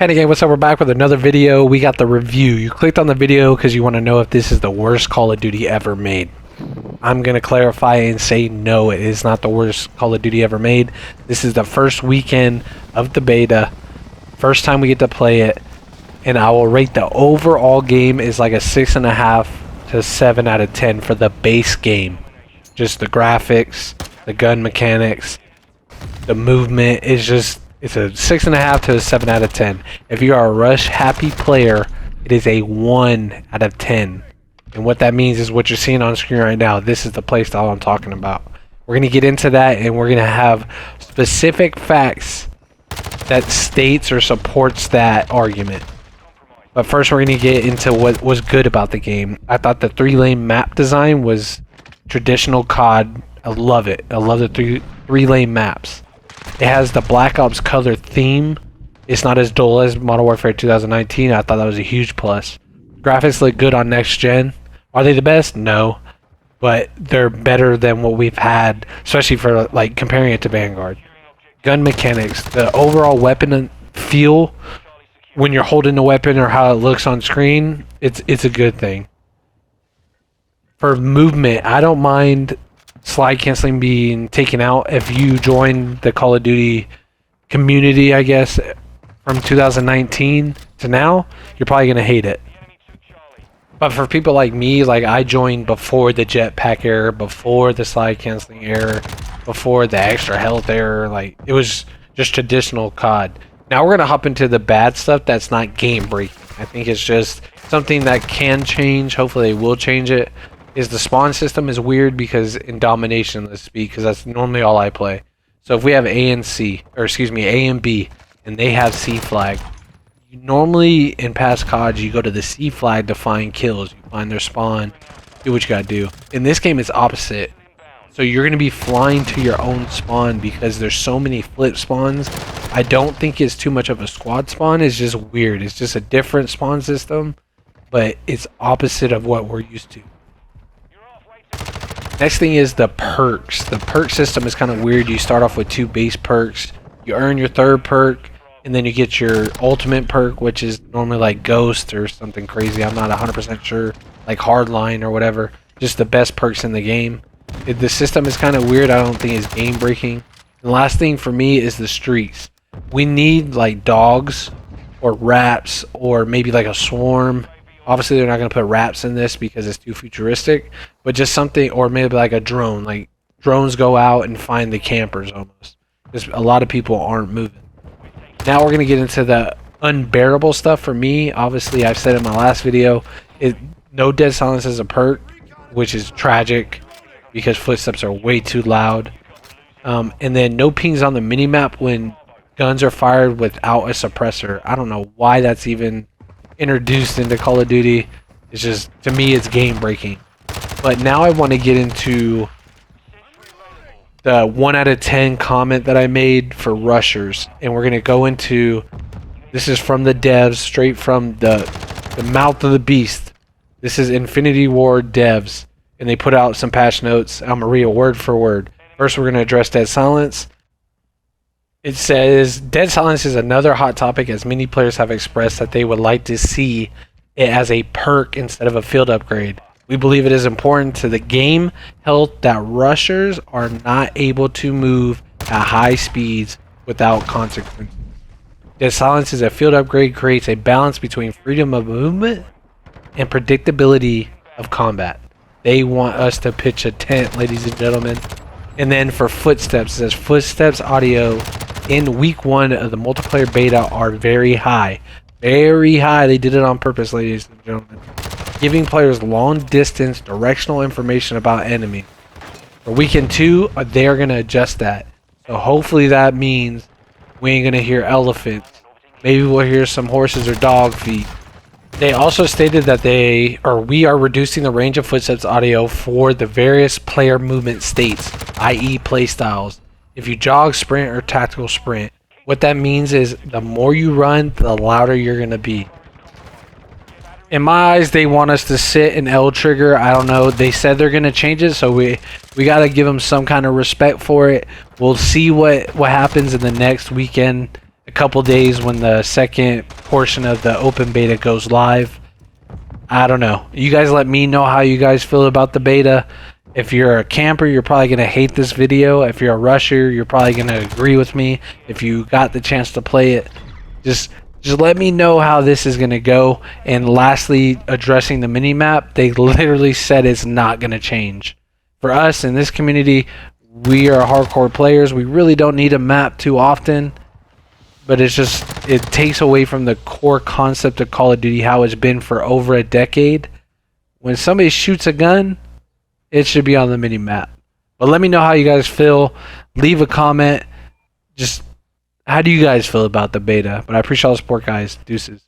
Hey again, what's up? We're back with another video. We got the review. You clicked on the video because you want to know if this is the worst Call of Duty ever made. I'm going to clarify and say no, it is not the worst Call of Duty ever made. This is the first weekend of the beta. First time we get to play it. And I will rate the overall game is like a 6.5 to 7 out of 10 for the base game. Just the graphics, the gun mechanics, the movement is just... It's a 6.5 to a 7 out of 10. If you are a rush happy player, it is a 1 out of 10. And what that means is what you're seeing on screen right now. This is the playstyle I'm talking about. We're going to get into that, and we're going to have specific facts that states or supports that argument. But first we're going to get into what was good about the game. I thought the 3-lane map design was traditional COD. I love it. I love the three-lane maps. It has the Black Ops color theme. It's not as dull as Modern Warfare 2019. I thought that was a huge plus. Graphics look good on next gen. Are they the best? No. But they're better than what we've had, especially for like comparing it to Vanguard. Gun mechanics, the overall weapon feel when you're holding the weapon or how it looks on screen, it's a good thing. For movement, I don't mind slide canceling being taken out. If you join the Call of Duty community, I guess, from 2019 to now, you're probably going to hate it. But for people like me, like I joined before the jetpack error, before the slide canceling error, before the extra health error, like it was just traditional COD. Now we're going to hop into the bad stuff that's not game breaking. I think it's just something that can change. Hopefully they will change it. Is the spawn system is weird because in domination, let's speak, because that's normally all I play. So if we have A and C, or excuse me, A and B, and they have C flag, you normally in past CODs you go to the C flag to find kills, you find their spawn, do what you gotta do. In this game it's opposite. So you're gonna be flying to your own spawn because there's so many flip spawns. I don't think it's too much of a squad spawn, it's just weird. It's just a different spawn system, but it's opposite of what we're used to. Next thing is the perks. The perk system is kind of weird. You start off with 2 base perks. You earn your 3rd perk, and then you get your ultimate perk, which is normally like Ghost or something crazy. I'm not 100% sure. Like Hardline or whatever. Just the best perks in the game. The system is kind of weird. I don't think it's game breaking. And the last thing for me is the streaks. We need like dogs or rats or maybe like a swarm. Obviously, they're not going to put raps in this because it's too futuristic, but just something, or maybe like a drone. Like drones go out and find the campers almost, because a lot of people aren't moving. Now we're going to get into the unbearable stuff for me. Obviously, I've said in my last video, no dead silence is a perk, which is tragic because footsteps are way too loud. And then no pings on the minimap when guns are fired without a suppressor. I don't know why that's even introduced into Call of Duty. It's just, to me, it's game breaking. But now I want to get into the 1 out of 10 comment that I made for rushers, and we're going to go into, this is from the devs, straight from the mouth of the beast. This is Infinity Ward devs, and they put out some patch notes. I'm going to read it word for word. First we're going to address dead silence. It says, dead silence is another hot topic as many players have expressed that they would like to see it as a perk instead of a field upgrade. We believe it is important to the game health that rushers are not able to move at high speeds without consequences. Dead silence is a field upgrade, creates a balance between freedom of movement and predictability of combat. They want us to pitch a tent, ladies and gentlemen. And then for footsteps, it says footsteps audio in week 1 of the multiplayer beta are very high. Very high. They did it on purpose, ladies and gentlemen. Giving players long distance directional information about enemies. For weekend 2, they are going to adjust that. So hopefully that means we ain't going to hear elephants. Maybe we'll hear some horses or dog feet. They also stated that we are reducing the range of footsteps audio for the various player movement states, i.e. playstyles. If you jog, sprint, or tactical sprint, what that means is the more you run, the louder you're going to be. In my eyes, they want us to sit in L trigger. I don't know. They said they're going to change it, so we got to give them some kind of respect for it. We'll see what happens in the next weekend a couple days when the second portion of the open beta goes live. I don't know. You guys let me know how you guys feel about the beta. If you're a camper, you're probably going to hate this video. If you're a rusher, you're probably going to agree with me. If you got the chance to play it, just let me know how this is going to go. And lastly, addressing the mini-map, they literally said it's not going to change. For us in this community, we are hardcore players. We really don't need a map too often. But it's just, it takes away from the core concept of Call of Duty, how it's been for over a decade. When somebody shoots a gun, it should be on the mini-map. But let me know how you guys feel. Leave a comment. Just, how do you guys feel about the beta? But I appreciate all the support, guys. Deuces.